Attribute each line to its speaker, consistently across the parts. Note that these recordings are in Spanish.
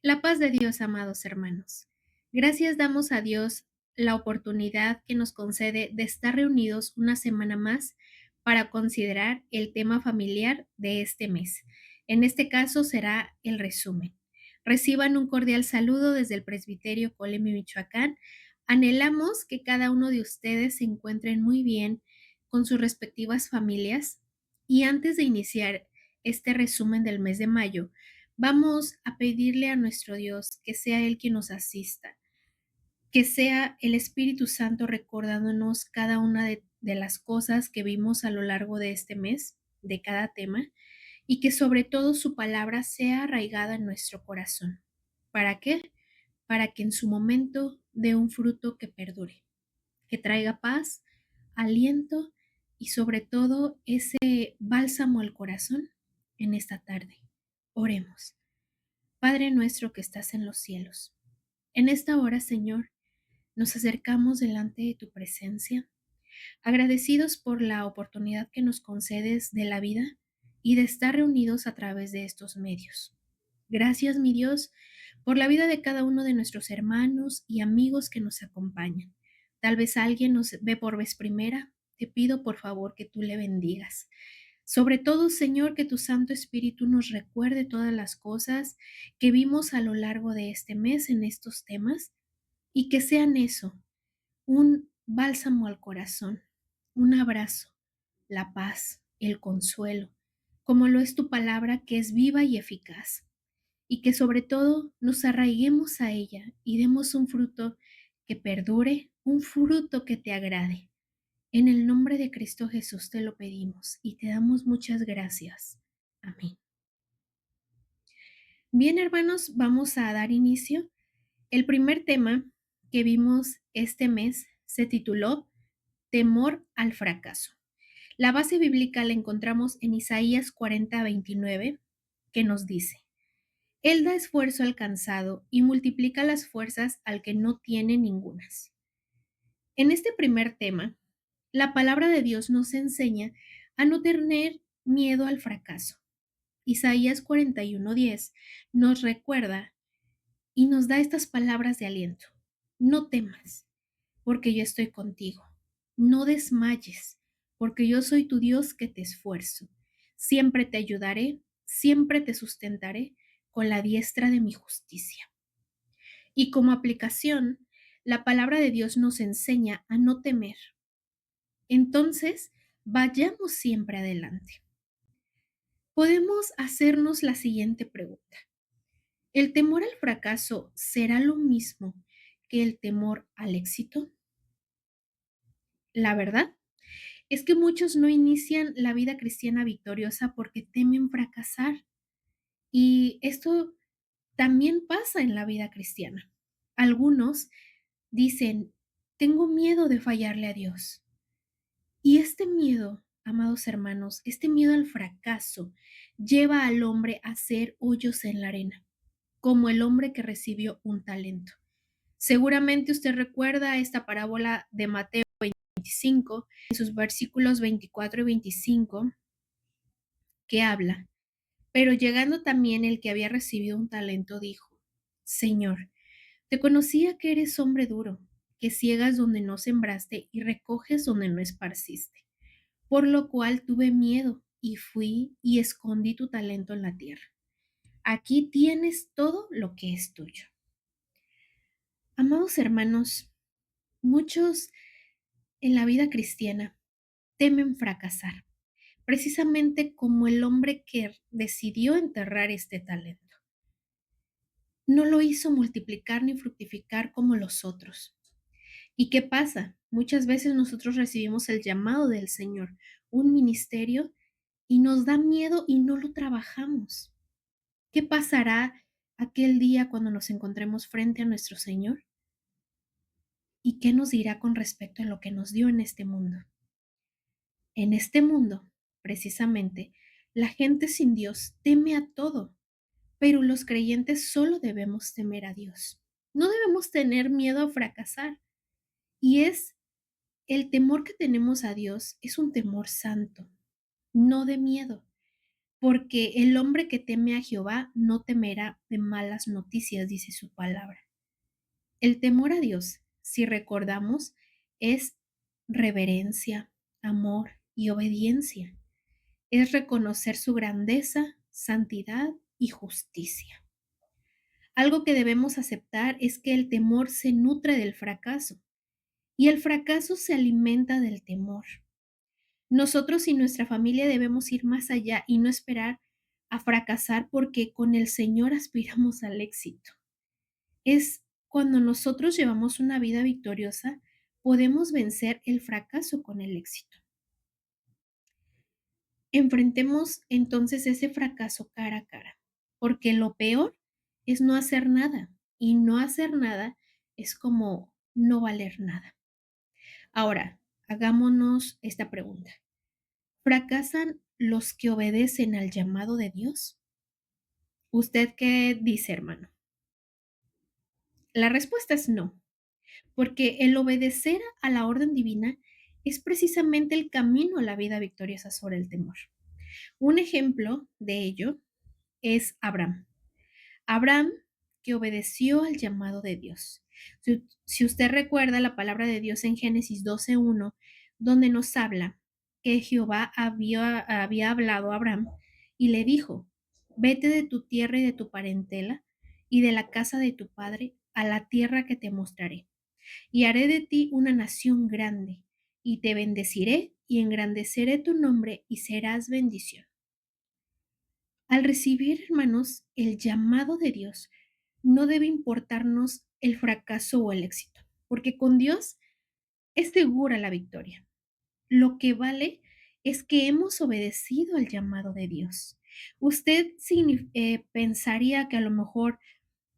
Speaker 1: La paz de Dios, amados hermanos. Gracias damos a Dios la oportunidad que nos concede de estar reunidos una semana más para considerar el tema familiar de este mes. En este caso será el resumen. Reciban un cordial saludo desde el Presbiterio Colemi, Michoacán. Anhelamos que cada uno de ustedes se encuentren muy bien con sus respectivas familias. Y antes de iniciar este resumen del mes de mayo, vamos a pedirle a nuestro Dios que sea Él quien nos asista, que sea el Espíritu Santo recordándonos cada una de las cosas que vimos a lo largo de este mes, de cada tema, y que sobre todo su palabra sea arraigada en nuestro corazón. ¿Para qué? Para que en su momento dé un fruto que perdure, que traiga paz, aliento y sobre todo ese bálsamo al corazón en esta tarde. Oremos. Padre nuestro que estás en los cielos, en esta hora, Señor, nos acercamos delante de tu presencia, agradecidos por la oportunidad que nos concedes de la vida y de estar reunidos a través de estos medios. Gracias, mi Dios, por la vida de cada uno de nuestros hermanos y amigos que nos acompañan. Tal vez alguien nos ve por vez primera. Te pido por favor que tú le bendigas. Sobre todo, Señor, que tu Santo Espíritu nos recuerde todas las cosas que vimos a lo largo de este mes en estos temas y que sean eso, un bálsamo al corazón, un abrazo, la paz, el consuelo, como lo es tu palabra que es viva y eficaz, y que sobre todo nos arraiguemos a ella y demos un fruto que perdure, un fruto que te agrade. En el nombre de Cristo Jesús te lo pedimos y te damos muchas gracias. Amén. Bien, hermanos, vamos a dar inicio. El primer tema que vimos este mes se tituló Temor al fracaso. La base bíblica la encontramos en Isaías 40:29, que nos dice: Él da esfuerzo al cansado y multiplica las fuerzas al que no tiene ningunas. En este primer tema, la palabra de Dios nos enseña a no tener miedo al fracaso. Isaías 41:10 nos recuerda y nos da estas palabras de aliento. No temas, porque yo estoy contigo. No desmayes, porque yo soy tu Dios que te esfuerzo. Siempre te ayudaré, siempre te sustentaré con la diestra de mi justicia. Y como aplicación, la palabra de Dios nos enseña a no temer. Entonces, vayamos siempre adelante. Podemos hacernos la siguiente pregunta. ¿El temor al fracaso será lo mismo que el temor al éxito? La verdad es que muchos no inician la vida cristiana victoriosa porque temen fracasar. Y esto también pasa en la vida cristiana. Algunos dicen, tengo miedo de fallarle a Dios. Y este miedo, amados hermanos, este miedo al fracaso lleva al hombre a hacer hoyos en la arena, como el hombre que recibió un talento. Seguramente usted recuerda esta parábola de Mateo 25, en sus versículos 24 y 25, que habla: pero llegando también el que había recibido un talento, dijo: Señor, te conocía que eres hombre duro, que ciegas donde no sembraste y recoges donde no esparciste. Por lo cual tuve miedo y fui y escondí tu talento en la tierra. Aquí tienes todo lo que es tuyo. Amados hermanos, muchos en la vida cristiana temen fracasar, precisamente como el hombre que decidió enterrar este talento. No lo hizo multiplicar ni fructificar como los otros. ¿Y qué pasa? Muchas veces nosotros recibimos el llamado del Señor, un ministerio, y nos da miedo y no lo trabajamos. ¿Qué pasará aquel día cuando nos encontremos frente a nuestro Señor? ¿Y qué nos dirá con respecto a lo que nos dio en este mundo? En este mundo, precisamente, la gente sin Dios teme a todo, pero los creyentes solo debemos temer a Dios. No debemos tener miedo a fracasar. Y es el temor que tenemos a Dios es un temor santo, no de miedo. porque el hombre que teme a Jehová no temerá de malas noticias, dice su palabra. El temor a Dios, si recordamos, es reverencia, amor y obediencia. Es reconocer su grandeza, santidad y justicia. Algo que debemos aceptar es que el temor se nutre del fracaso y el fracaso se alimenta del temor. Nosotros y nuestra familia debemos ir más allá y no esperar a fracasar porque con el Señor aspiramos al éxito. Es cuando nosotros llevamos una vida victoriosa, podemos vencer el fracaso con el éxito. Enfrentemos entonces ese fracaso cara a cara, porque lo peor es no hacer nada y no hacer nada es como no valer nada. Ahora, hagámonos esta pregunta. ¿Fracasan los que obedecen al llamado de Dios? ¿Usted qué dice, hermano? La respuesta es no, porque el obedecer a la orden divina es precisamente el camino a la vida victoriosa sobre el temor. Un ejemplo de ello es Abraham. Abraham que obedeció al llamado de Dios. Si usted recuerda la palabra de Dios en Génesis 12:1, donde nos habla que Jehová había hablado a Abraham y le dijo, vete de tu tierra y de tu parentela y de la casa de tu padre a la tierra que te mostraré. Y haré de ti una nación grande, y te bendeciré y engrandeceré tu nombre y serás bendición. Al recibir, hermanos, el llamado de Dios, no debe importarnos el fracaso o el éxito, porque con Dios es segura la victoria. Lo que vale es que hemos obedecido al llamado de Dios. ¿Usted pensaría que a lo mejor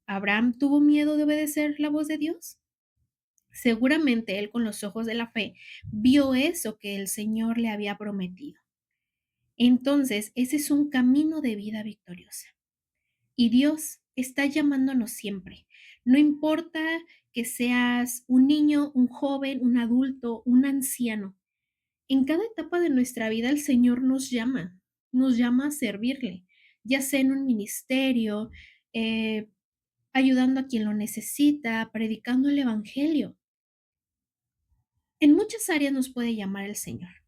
Speaker 1: Abraham tuvo miedo de obedecer la voz de Dios? Seguramente él con los ojos de la fe vio eso que el Señor le había prometido. Entonces, ese es un camino de vida victoriosa. Y Dios está llamándonos siempre. No importa que seas un niño, un joven, un adulto, un anciano. En cada etapa de nuestra vida el Señor nos llama a servirle, ya sea en un ministerio, eh, ayudando a quien lo necesita, predicando el Evangelio. En muchas áreas nos puede llamar el Señor.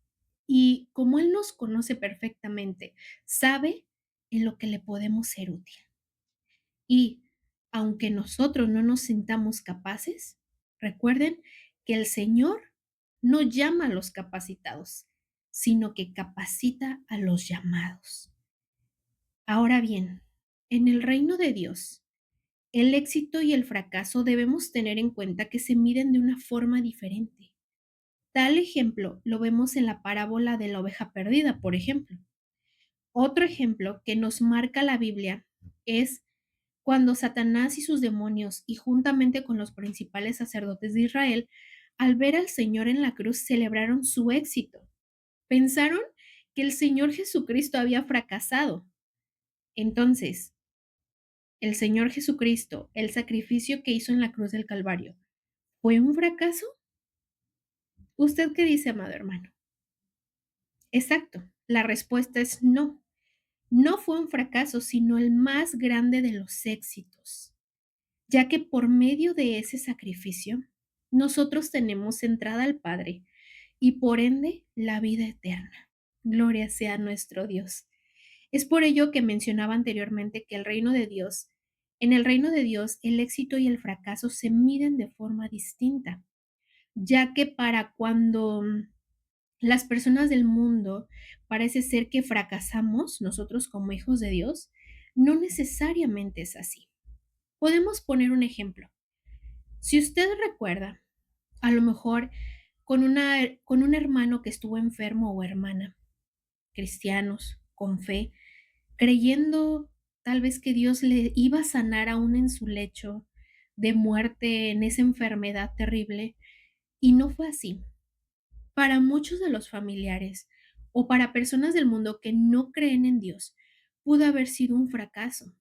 Speaker 1: Y como Él nos conoce perfectamente, sabe en lo que le podemos ser útil. Y aunque nosotros no nos sintamos capaces, recuerden que el Señor no llama a los capacitados, sino que capacita a los llamados. Ahora bien, en el reino de Dios, el éxito y el fracaso debemos tener en cuenta que se miden de una forma diferente. Tal ejemplo lo vemos en la parábola de la oveja perdida, por ejemplo. Otro ejemplo que nos marca la Biblia es cuando Satanás y sus demonios, y juntamente con los principales sacerdotes de Israel, al ver al Señor en la cruz, celebraron su éxito. Pensaron que el Señor Jesucristo había fracasado. Entonces, el Señor Jesucristo, el sacrificio que hizo en la cruz del Calvario, ¿fue un fracaso? ¿Usted qué dice, amado hermano? Exacto, la respuesta es no. No fue un fracaso, sino el más grande de los éxitos, ya que por medio de ese sacrificio, nosotros tenemos entrada al Padre y por ende la vida eterna. Gloria sea a nuestro Dios. Es por ello que mencionaba anteriormente que en el reino de Dios, el éxito y el fracaso se miden de forma distinta, ya que para cuando las personas del mundo parece ser que fracasamos, nosotros como hijos de Dios, no necesariamente es así. Podemos poner un ejemplo. Si usted recuerda, a lo mejor con un hermano que estuvo enfermo o hermana, cristianos, con fe, creyendo tal vez que Dios le iba a sanar aún en su lecho de muerte, en esa enfermedad terrible, y no fue así. Para muchos de los familiares o para personas del mundo que no creen en Dios, pudo haber sido un fracaso.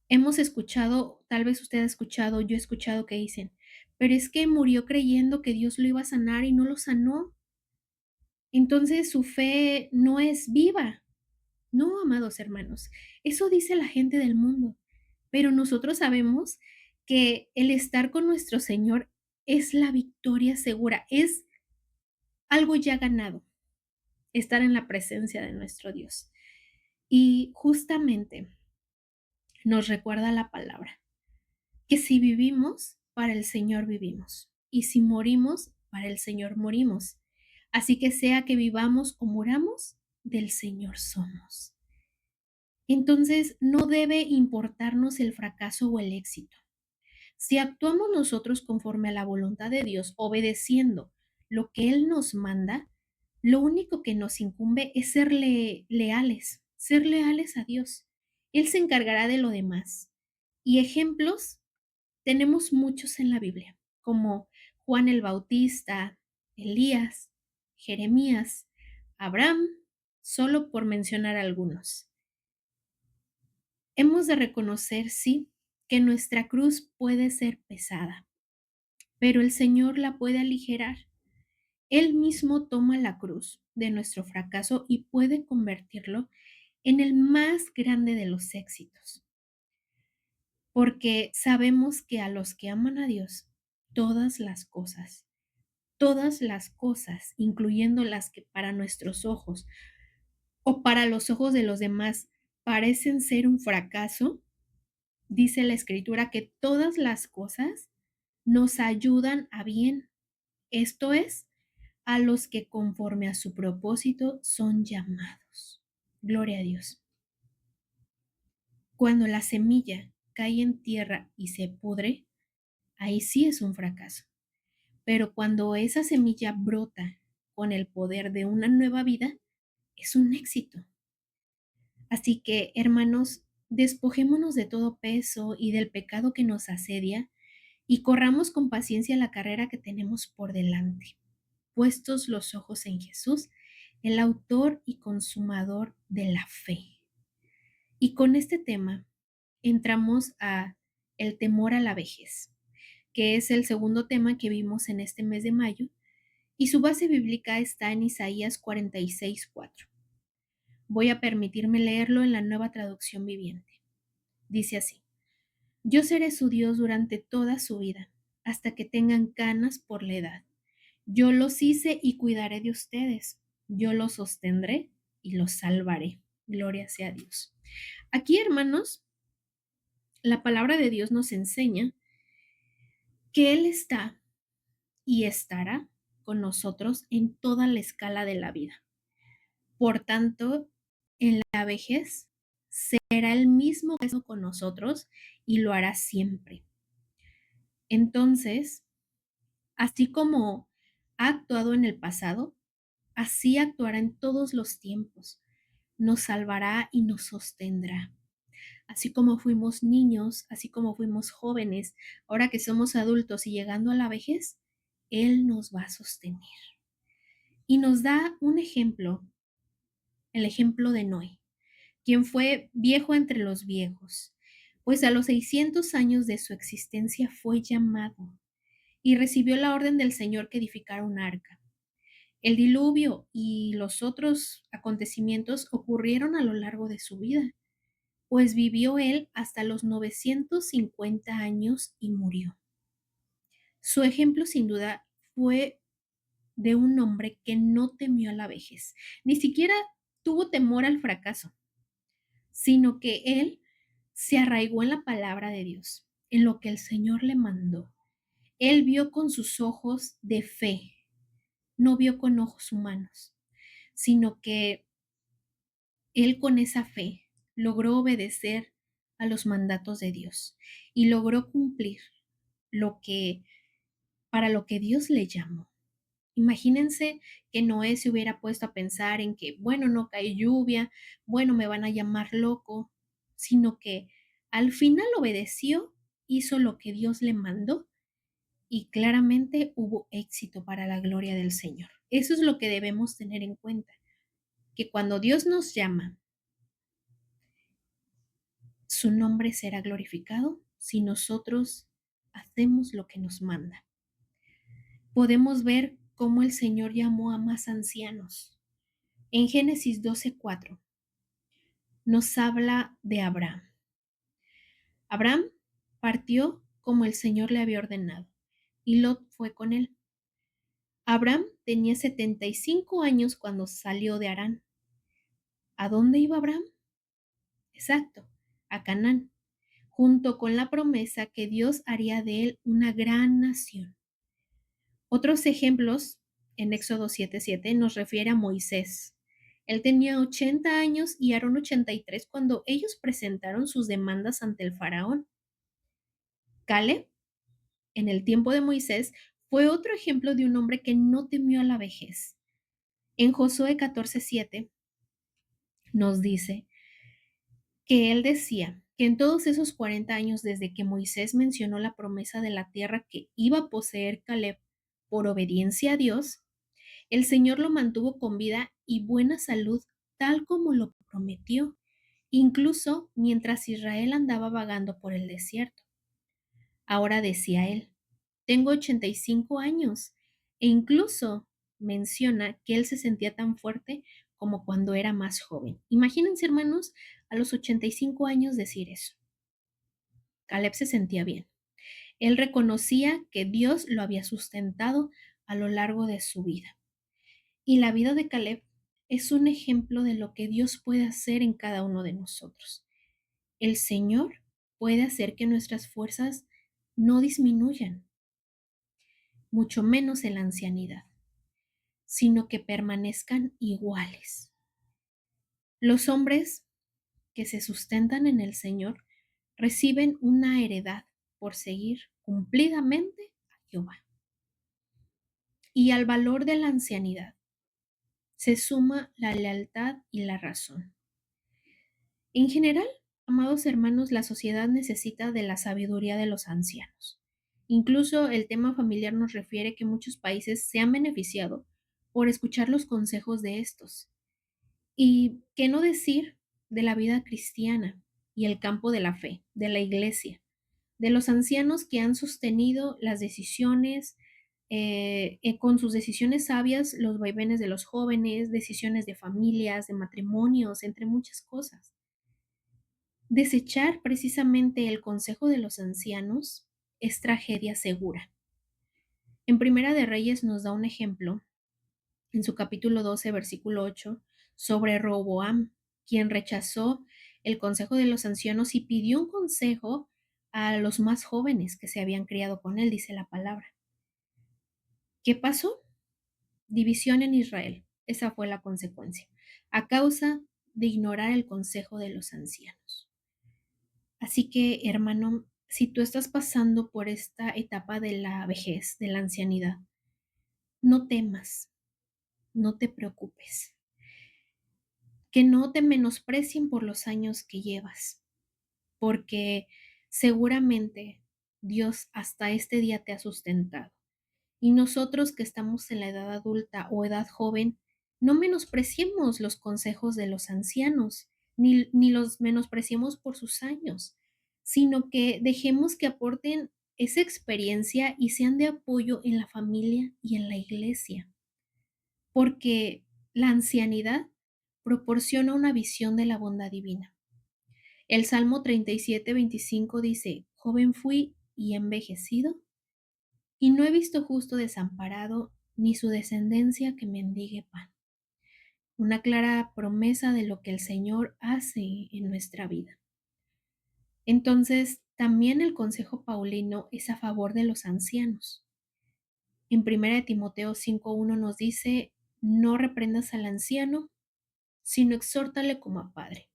Speaker 1: Hemos escuchado, tal vez usted ha escuchado, yo he escuchado que dicen, pero es que murió creyendo que Dios lo iba a sanar y no lo sanó. Entonces su fe no es viva. No, amados hermanos, eso dice la gente del mundo, pero nosotros sabemos que el estar con nuestro Señor es la victoria segura, es algo ya ganado, estar en la presencia de nuestro Dios. Y justamente nos recuerda la palabra, que si vivimos, para el Señor vivimos, y si morimos, para el Señor morimos. Así que sea que vivamos o muramos, del Señor somos. Entonces, no debe importarnos el fracaso o el éxito. Si actuamos nosotros conforme a la voluntad de Dios, obedeciendo lo que Él nos manda, lo único que nos incumbe es ser leales a Dios. Él se encargará de lo demás. Y ejemplos tenemos muchos en la Biblia, como Juan el Bautista, Elías, Jeremías, Abraham, solo por mencionar algunos. Hemos de reconocer, sí, que nuestra cruz puede ser pesada, pero el Señor la puede aligerar. Él mismo toma la cruz de nuestro fracaso y puede convertirlo en el más grande de los éxitos, porque sabemos que a los que aman a Dios, todas las cosas, incluyendo las que para nuestros ojos o para los ojos de los demás parecen ser un fracaso, dice la Escritura que todas las cosas nos ayudan a bien. Esto es, a los que conforme a su propósito son llamados. Gloria a Dios. Cuando la semilla cae en tierra y se pudre, ahí sí es un fracaso. Pero cuando esa semilla brota con el poder de una nueva vida, es un éxito. Así que, hermanos, despojémonos de todo peso y del pecado que nos asedia y corramos con paciencia la carrera que tenemos por delante, puestos los ojos en Jesús, el autor y consumador de la fe. Y con este tema entramos a el temor a la vejez, que es el segundo tema que vimos en este mes de mayo, y su base bíblica está en Isaías 46:4. Voy a permitirme leerlo en la Nueva Traducción Viviente. Dice así: Yo seré su Dios durante toda su vida, hasta que tengan canas por la edad. Yo los hice y cuidaré de ustedes. Yo los sostendré y los salvaré. Gloria sea a Dios. Aquí, hermanos, la palabra de Dios nos enseña que Él está y estará con nosotros en toda la escala de la vida. Por tanto, en la vejez será el mismo que con nosotros y lo hará siempre. Entonces, así como ha actuado en el pasado, así actuará en todos los tiempos. Nos salvará y nos sostendrá. Así como fuimos niños, así como fuimos jóvenes, ahora que somos adultos y llegando a la vejez, Él nos va a sostener. Y nos da un ejemplo, el ejemplo de Noé, quien fue viejo entre los viejos, pues a los 600 años de su existencia fue llamado y recibió la orden del Señor que edificara un arca. El diluvio y los otros acontecimientos ocurrieron a lo largo de su vida, pues vivió él hasta los 950 años y murió. Su ejemplo sin duda fue de un hombre que no temió a la vejez, ni siquiera tuvo temor al fracaso, sino que él se arraigó en la palabra de Dios, en lo que el Señor le mandó. Él vio con sus ojos de fe, no vio con ojos humanos, sino que él con esa fe logró obedecer a los mandatos de Dios y logró cumplir lo que para lo que Dios le llamó. Imagínense que Noé se hubiera puesto a pensar en que, bueno, no cae lluvia, bueno, me van a llamar loco, sino que al final obedeció, hizo lo que Dios le mandó y claramente hubo éxito para la gloria del Señor. Eso es lo que debemos tener en cuenta, que cuando Dios nos llama, su nombre será glorificado si nosotros hacemos lo que nos manda. Podemos ver cómo el Señor llamó a más ancianos. En Génesis 12:4 nos habla de Abraham. Abraham partió como el Señor le había ordenado, y Lot fue con él. Abraham tenía 75 años cuando salió de Harán. ¿A dónde iba Abraham? Exacto, a Canaán, junto con la promesa que Dios haría de él una gran nación. Otros ejemplos, en Éxodo 7:7, nos refiere a Moisés. Él tenía 80 años y Aarón 83 cuando ellos presentaron sus demandas ante el faraón. Caleb, en el tiempo de Moisés, fue otro ejemplo de un hombre que no temió a la vejez. En Josué 14:7 nos dice que él decía que en todos esos 40 años desde que Moisés mencionó la promesa de la tierra que iba a poseer Caleb por obediencia a Dios, el Señor lo mantuvo con vida y buena salud, tal como lo prometió, incluso mientras Israel andaba vagando por el desierto. Ahora decía él, tengo 85 años e incluso menciona que él se sentía tan fuerte como cuando era más joven. Imagínense, hermanos, a los 85 años decir eso. Caleb se sentía bien. Él reconocía que Dios lo había sustentado a lo largo de su vida. Y la vida de Caleb es un ejemplo de lo que Dios puede hacer en cada uno de nosotros. El Señor puede hacer que nuestras fuerzas no disminuyan, mucho menos en la ancianidad, sino que permanezcan iguales. Los hombres que se sustentan en el Señor reciben una heredad por seguir cumplidamente a Jehová. Y al valor de la ancianidad se suma la lealtad y la razón. En general, amados hermanos, la sociedad necesita de la sabiduría de los ancianos. Incluso el tema familiar nos refiere que muchos países se han beneficiado por escuchar los consejos de estos. Y qué no decir de la vida cristiana y el campo de la fe, de la iglesia, de los ancianos que han sostenido las decisiones, con sus decisiones sabias, los vaivenes de los jóvenes, decisiones de familias, de matrimonios, entre muchas cosas. Desechar precisamente el consejo de los ancianos es tragedia segura. En Primera de Reyes nos da un ejemplo, en su capítulo 12, versículo 8, sobre Roboam, quien rechazó el consejo de los ancianos y pidió un consejo a los más jóvenes que se habían criado con él, dice la palabra. ¿Qué pasó? División en Israel. Esa fue la consecuencia, a causa de ignorar el consejo de los ancianos. Así que, hermano, si tú estás pasando por esta etapa de la vejez, de la ancianidad, no temas, no te preocupes, que no te menosprecien por los años que llevas, porque seguramente Dios hasta este día te ha sustentado. Y nosotros que estamos en la edad adulta o edad joven, no menospreciemos los consejos de los ancianos, ni los menospreciemos por sus años, sino que dejemos que aporten esa experiencia y sean de apoyo en la familia y en la iglesia, porque la ancianidad proporciona una visión de la bondad divina. El Salmo 37:25 dice, joven fui y envejecido, y no he visto justo desamparado, ni su descendencia que mendigue pan. Una clara promesa de lo que el Señor hace en nuestra vida. Entonces, también el consejo paulino es a favor de los ancianos. En 1 Timoteo 5:1 nos dice, no reprendas al anciano, sino exhórtale como a padre,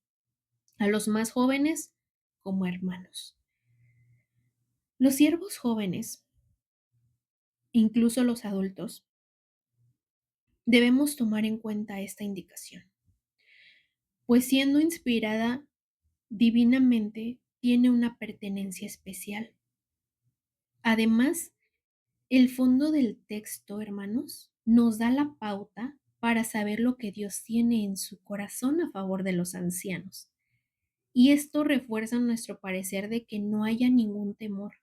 Speaker 1: a los más jóvenes como hermanos. Los siervos jóvenes, incluso los adultos, debemos tomar en cuenta esta indicación, pues siendo inspirada divinamente, tiene una pertenencia especial. Además, el fondo del texto, hermanos, nos da la pauta para saber lo que Dios tiene en su corazón a favor de los ancianos. Y esto refuerza nuestro parecer de que no haya ningún temor,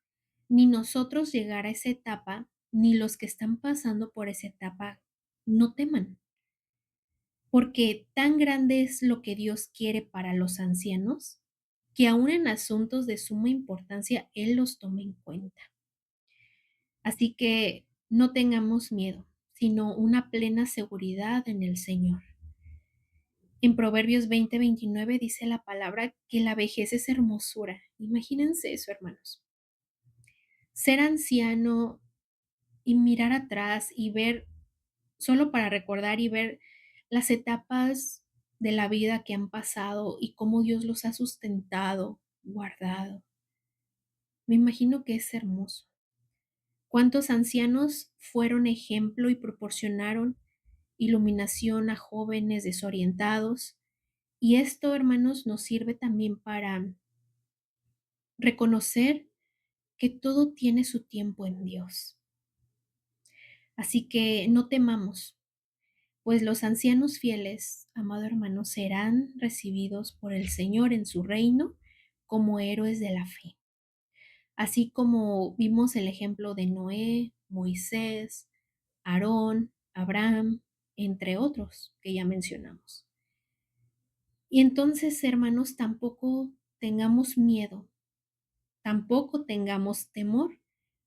Speaker 1: ni nosotros llegar a esa etapa, ni los que están pasando por esa etapa no teman. porque tan grande es lo que Dios quiere para los ancianos, que aún en asuntos de suma importancia Él los toma en cuenta. Así que no tengamos miedo, sino una plena seguridad en el Señor. En Proverbios 20:29 dice la palabra que la vejez es hermosura. Imagínense eso, hermanos. Ser anciano y mirar atrás y ver, solo para recordar y ver las etapas de la vida que han pasado y cómo Dios los ha sustentado, guardado. Me imagino que es hermoso. ¿Cuántos ancianos fueron ejemplo y proporcionaron iluminación a jóvenes desorientados? Y esto, hermanos, nos sirve también para reconocer que todo tiene su tiempo en Dios. Así que no temamos, pues los ancianos fieles, amado hermano, serán recibidos por el Señor en su reino como héroes de la fe. Así como vimos el ejemplo de Noé, Moisés, Aarón, Abraham, entre otros que ya mencionamos. Y entonces, hermanos, tampoco tengamos miedo, tampoco tengamos temor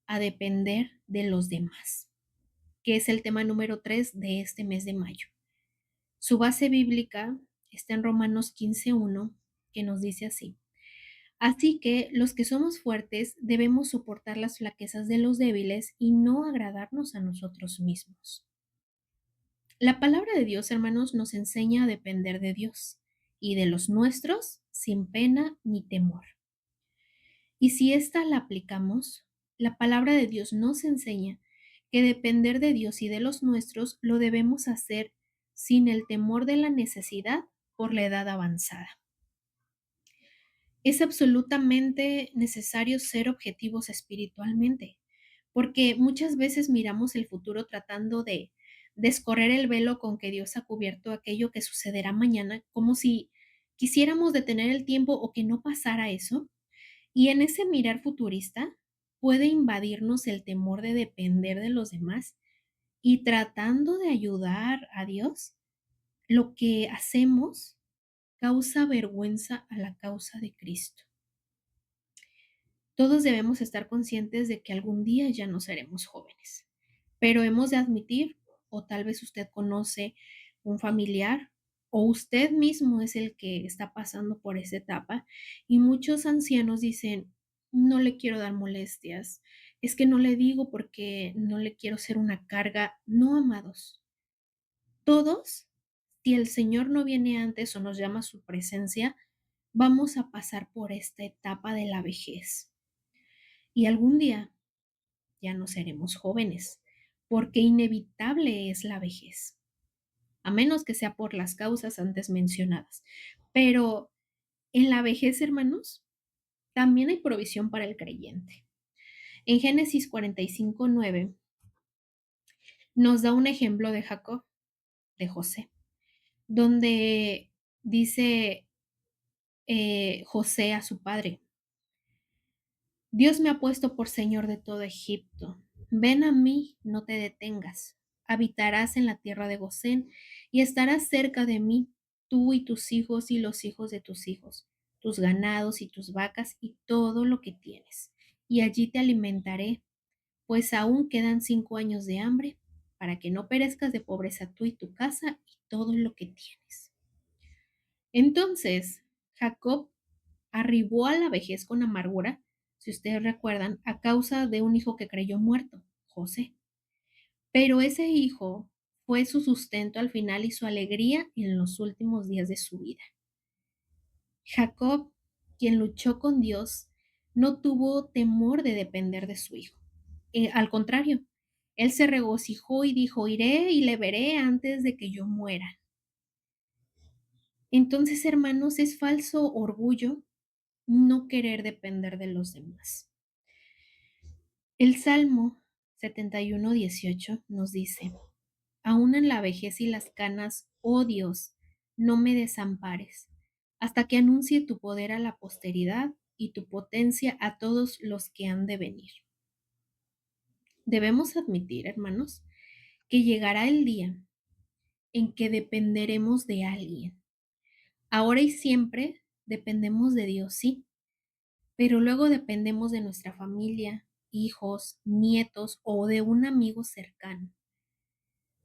Speaker 1: a depender de los demás, que es el tema número 3 de este mes de mayo. Su base bíblica está en Romanos 15:1, que nos dice así: así que los que somos fuertes debemos soportar las flaquezas de los débiles y no agradarnos a nosotros mismos. La palabra de Dios, hermanos, nos enseña a depender de Dios y de los nuestros sin pena ni temor. Y si esta la aplicamos, la palabra de Dios nos enseña que depender de Dios y de los nuestros lo debemos hacer sin el temor de la necesidad por la edad avanzada. Es absolutamente necesario ser objetivos espiritualmente, porque muchas veces miramos el futuro tratando de descorrer el velo con que Dios ha cubierto aquello que sucederá mañana, como si quisiéramos detener el tiempo o que no pasara eso. Y en ese mirar futurista puede invadirnos el temor de depender de los demás y tratando de ayudar a Dios, lo que hacemos causa vergüenza a la causa de Cristo. Todos debemos estar conscientes de que algún día ya no seremos jóvenes, pero hemos de admitir, o tal vez usted conoce un familiar, o usted mismo es el que está pasando por esa etapa, y muchos ancianos dicen, no le quiero dar molestias, es que no le digo porque no le quiero ser una carga. No, amados, todos, si el Señor no viene antes o nos llama a su presencia, vamos a pasar por esta etapa de la vejez. Y algún día ya no seremos jóvenes, porque inevitable es la vejez, a menos que sea por las causas antes mencionadas. Pero en la vejez, hermanos, también hay provisión para el creyente. En Génesis 45:9 nos da un ejemplo de Jacob, de José, donde dice José a su padre: Dios me ha puesto por señor de todo Egipto. Ven a mí, no te detengas. Habitarás en la tierra de Gosén y estarás cerca de mí, tú y tus hijos y los hijos de tus hijos, tus ganados y tus vacas y todo lo que tienes. Y allí te alimentaré, pues aún quedan 5 años de hambre, para que no perezcas de pobreza tú y tu casa y todo lo que tienes. Entonces, Jacob arribó a la vejez con amargura, si ustedes recuerdan, a causa de un hijo que creyó muerto, José. Pero ese hijo fue su sustento al final y su alegría en los últimos días de su vida. Jacob, quien luchó con Dios, no tuvo temor de depender de su hijo. Al contrario, él se regocijó y dijo, iré y le veré antes de que yo muera. Entonces, hermanos, es falso orgullo no querer depender de los demás. El Salmo 71:18 nos dice, aún en la vejez y las canas, oh Dios, no me desampares, hasta que anuncie tu poder a la posteridad y tu potencia a todos los que han de venir. Debemos admitir, hermanos, que llegará el día en que dependeremos de alguien. Ahora y siempre dependemos de Dios, sí, pero luego dependemos de nuestra familia, hijos, nietos o de un amigo cercano.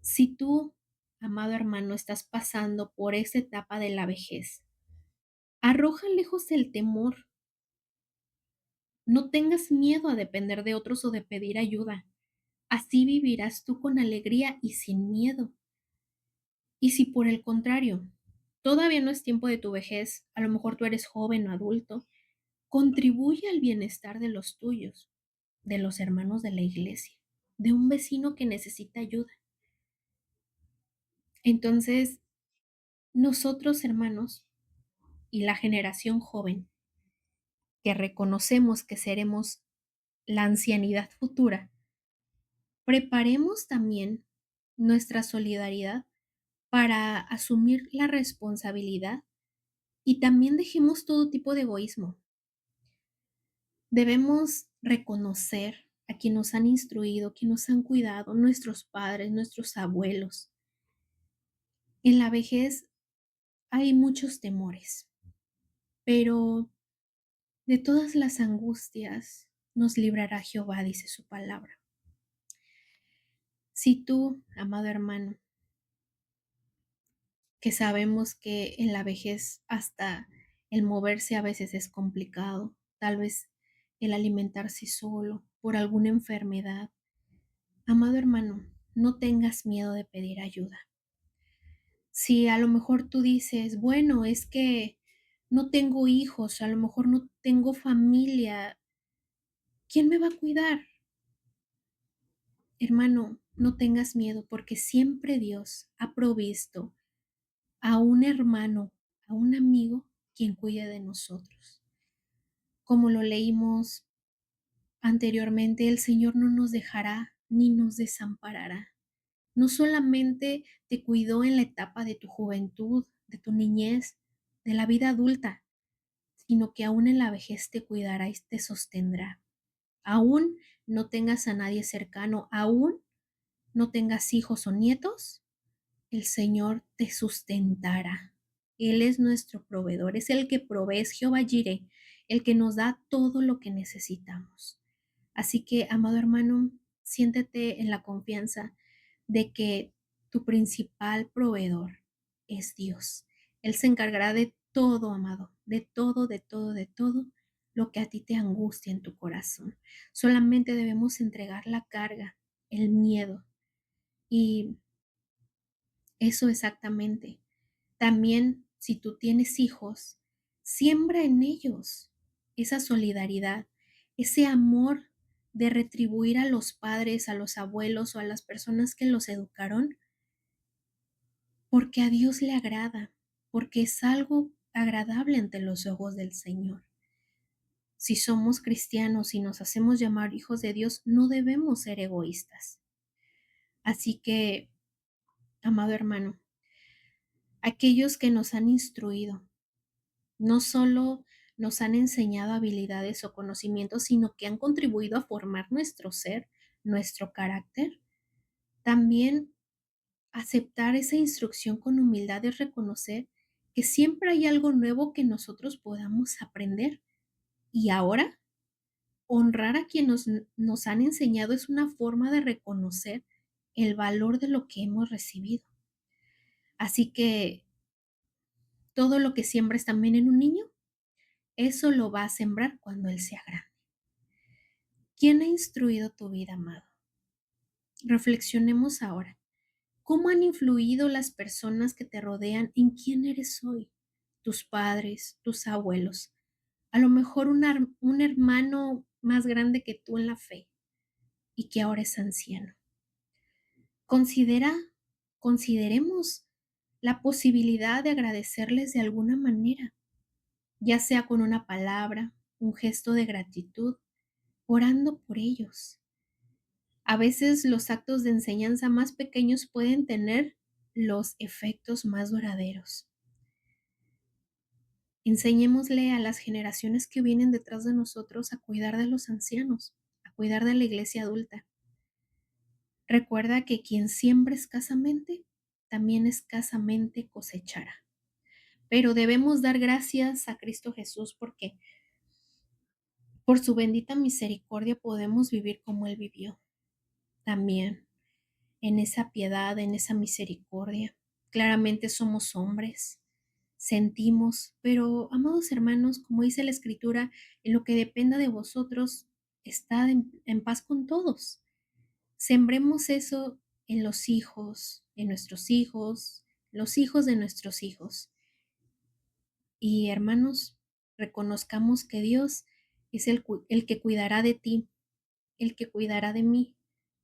Speaker 1: Si tú, amado hermano, estás pasando por esa etapa de la vejez, arroja lejos el temor. No tengas miedo a depender de otros o de pedir ayuda. Así vivirás tú con alegría y sin miedo. Y si por el contrario, todavía no es tiempo de tu vejez, a lo mejor tú eres joven o adulto, contribuye al bienestar de los tuyos, de los hermanos de la iglesia, de un vecino que necesita ayuda. Entonces, nosotros, hermanos, y la generación joven, que reconocemos que seremos la ancianidad futura, preparemos también nuestra solidaridad para asumir la responsabilidad y también dejemos todo tipo de egoísmo. Debemos reconocer a quienes nos han instruido, quienes nos han cuidado, nuestros padres, nuestros abuelos. En la vejez hay muchos temores, pero de todas las angustias nos librará Jehová, dice su palabra. Si tú, amado hermano, que sabemos que en la vejez hasta el moverse a veces es complicado, tal vez el alimentarse solo por alguna enfermedad. Amado hermano, no tengas miedo de pedir ayuda. Si a lo mejor tú dices, bueno, es que no tengo hijos, a lo mejor no tengo familia, ¿quién me va a cuidar? Hermano, no tengas miedo porque siempre Dios ha provisto a un hermano, a un amigo quien cuida de nosotros. Como lo leímos anteriormente, el Señor no nos dejará ni nos desamparará. No solamente te cuidó en la etapa de tu juventud, de tu niñez, de la vida adulta, sino que aún en la vejez te cuidará y te sostendrá. Aún no tengas a nadie cercano, aún no tengas hijos o nietos, el Señor te sustentará. Él es nuestro proveedor, es el que provee, es Jehová Jireh, el que nos da todo lo que necesitamos. Así que, amado hermano, siéntete en la confianza de que tu principal proveedor es Dios. Él se encargará de todo, amado, de todo, de todo, de todo lo que a ti te angustia en tu corazón. Solamente debemos entregar la carga, el miedo y eso exactamente. También, si tú tienes hijos, siembra en ellos esa solidaridad, ese amor de retribuir a los padres, a los abuelos o a las personas que los educaron, porque a Dios le agrada, porque es algo agradable ante los ojos del Señor. Si somos cristianos y nos hacemos llamar hijos de Dios, no debemos ser egoístas. Así que, amado hermano, aquellos que nos han instruido, no solo nos han enseñado habilidades o conocimientos, sino que han contribuido a formar nuestro ser, nuestro carácter. También aceptar esa instrucción con humildad es reconocer que siempre hay algo nuevo que nosotros podamos aprender. Y ahora, honrar a quienes nos han enseñado es una forma de reconocer el valor de lo que hemos recibido. Así que todo lo que siembres también en un niño, eso lo va a sembrar cuando él sea grande. ¿Quién ha instruido tu vida, amado? Reflexionemos ahora. ¿Cómo han influido las personas que te rodean en quién eres hoy? Tus padres, tus abuelos, a lo mejor un hermano más grande que tú en la fe y que ahora es anciano. Consideremos la posibilidad de agradecerles de alguna manera, ya sea con una palabra, un gesto de gratitud, orando por ellos. A veces los actos de enseñanza más pequeños pueden tener los efectos más duraderos. Enseñémosle a las generaciones que vienen detrás de nosotros a cuidar de los ancianos, a cuidar de la iglesia adulta. Recuerda que quien siembra escasamente, también escasamente cosechara. Pero debemos dar gracias a Cristo Jesús porque por su bendita misericordia podemos vivir como Él vivió. También en esa piedad, en esa misericordia. Claramente somos hombres, sentimos, pero amados hermanos, como dice la Escritura, en lo que dependa de vosotros, estad en paz con todos. Sembremos eso en los hijos, en nuestros hijos, los hijos de nuestros hijos. Y hermanos, reconozcamos que Dios es el que cuidará de ti, el que cuidará de mí,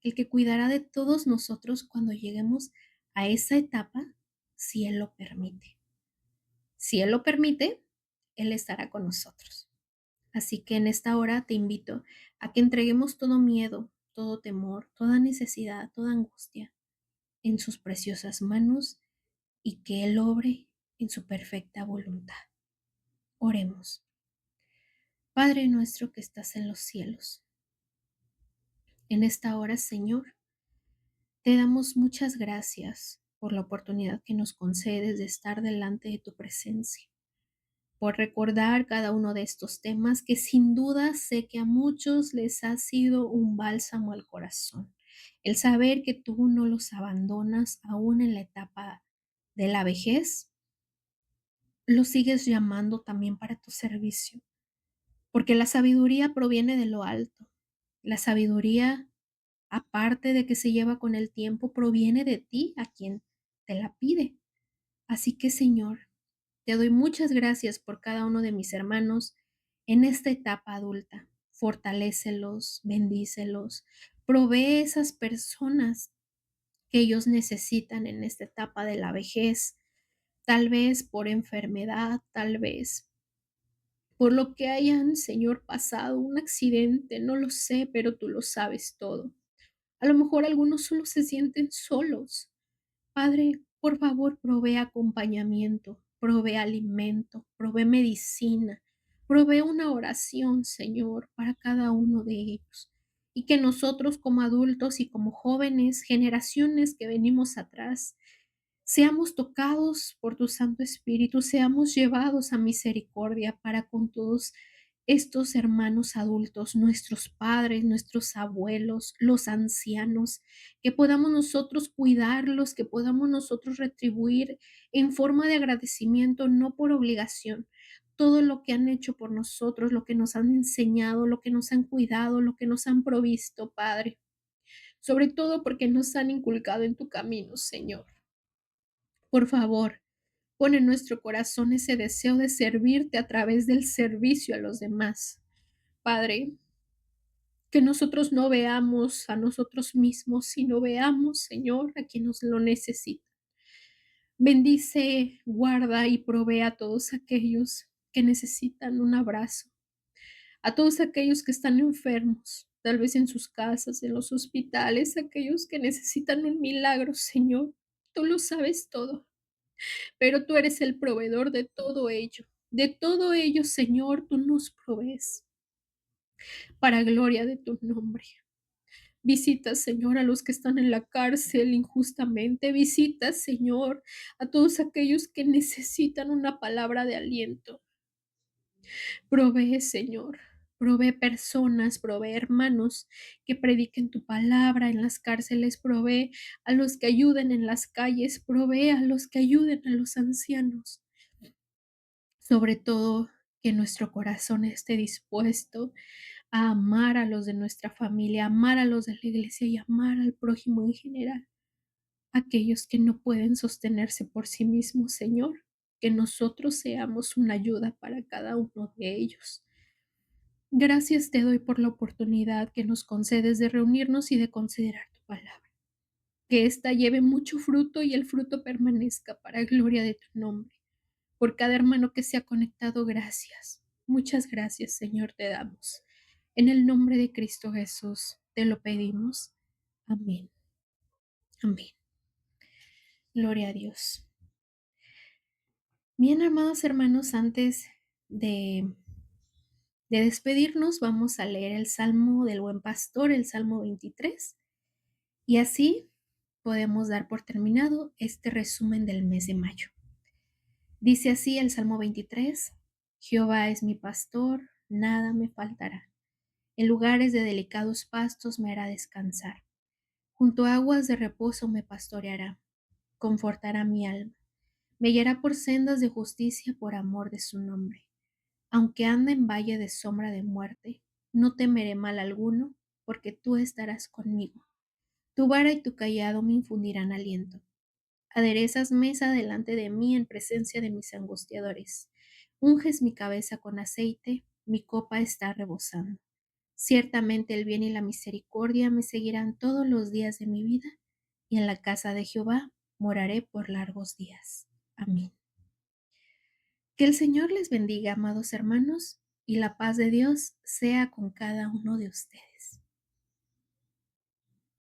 Speaker 1: el que cuidará de todos nosotros cuando lleguemos a esa etapa, si Él lo permite. Si Él lo permite, Él estará con nosotros. Así que en esta hora te invito a que entreguemos todo miedo, todo temor, toda necesidad, toda angustia en sus preciosas manos y que Él obre en su perfecta voluntad. Oremos. Padre nuestro que estás en los cielos, en esta hora, Señor, te damos muchas gracias por la oportunidad que nos concedes de estar delante de tu presencia, por recordar cada uno de estos temas que sin duda sé que a muchos les ha sido un bálsamo al corazón. El saber que tú no los abandonas aún en la etapa de la vejez, los sigues llamando también para tu servicio, porque la sabiduría proviene de lo alto. La sabiduría, aparte de que se lleva con el tiempo, proviene de ti, a quien te la pide. Así que, Señor, te doy muchas gracias por cada uno de mis hermanos en esta etapa adulta. Fortalécelos, bendícelos, provee esas personas que ellos necesitan en esta etapa de la vejez, tal vez por enfermedad, tal vez por lo que hayan, Señor, pasado, un accidente, no lo sé, pero tú lo sabes todo. A lo mejor algunos solo se sienten solos. Padre, por favor, provee acompañamiento, provee alimento, provee medicina, provee una oración, Señor, para cada uno de ellos. Y que nosotros como adultos y como jóvenes, generaciones que venimos atrás, seamos tocados por tu Santo Espíritu, seamos llevados a misericordia para con todos estos hermanos adultos, nuestros padres, nuestros abuelos, los ancianos, que podamos nosotros cuidarlos, que podamos nosotros retribuir en forma de agradecimiento, no por obligación, todo lo que han hecho por nosotros, lo que nos han enseñado, lo que nos han cuidado, lo que nos han provisto, Padre, sobre todo porque nos han inculcado en tu camino, Señor. Por favor, pon en nuestro corazón ese deseo de servirte a través del servicio a los demás. Padre, que nosotros no veamos a nosotros mismos, sino veamos, Señor, a quien nos lo necesita. Bendice, guarda y provee a todos aquellos que necesitan un abrazo, a todos aquellos que están enfermos, tal vez en sus casas, en los hospitales, aquellos que necesitan un milagro, Señor. Tú lo sabes todo, pero tú eres el proveedor de todo ello. De todo ello, Señor, tú nos provees para gloria de tu nombre. Visita, Señor, a los que están en la cárcel injustamente. Visita, Señor, a todos aquellos que necesitan una palabra de aliento. Provee, Señor. Provee personas, provee hermanos que prediquen tu palabra en las cárceles, provee a los que ayuden en las calles, provee a los que ayuden a los ancianos. Sobre todo, que nuestro corazón esté dispuesto a amar a los de nuestra familia, amar a los de la iglesia y amar al prójimo en general, aquellos que no pueden sostenerse por sí mismos, Señor, que nosotros seamos una ayuda para cada uno de ellos. Gracias te doy por la oportunidad que nos concedes de reunirnos y de considerar tu palabra. Que ésta lleve mucho fruto y el fruto permanezca para gloria de tu nombre. Por cada hermano que se ha conectado, gracias. Muchas gracias, Señor, te damos. En el nombre de Cristo Jesús te lo pedimos. Amén. Amén. Gloria a Dios. Bien, amados hermanos, antes de, de despedirnos, vamos a leer el Salmo del Buen Pastor, el Salmo 23. Y así podemos dar por terminado este resumen del mes de mayo. Dice así el Salmo 23: Jehová es mi pastor, nada me faltará. En lugares de delicados pastos me hará descansar. Junto a aguas de reposo me pastoreará, confortará mi alma. Me guiará por sendas de justicia por amor de su nombre. Aunque ande en valle de sombra de muerte, no temeré mal alguno, porque tú estarás conmigo. Tu vara y tu cayado me infundirán aliento. Aderezas mesa delante de mí en presencia de mis angustiadores. Unges mi cabeza con aceite, mi copa está rebosando. Ciertamente el bien y la misericordia me seguirán todos los días de mi vida, y en la casa de Jehová moraré por largos días. Amén. Que el Señor les bendiga, amados hermanos, y la paz de Dios sea con cada uno de ustedes.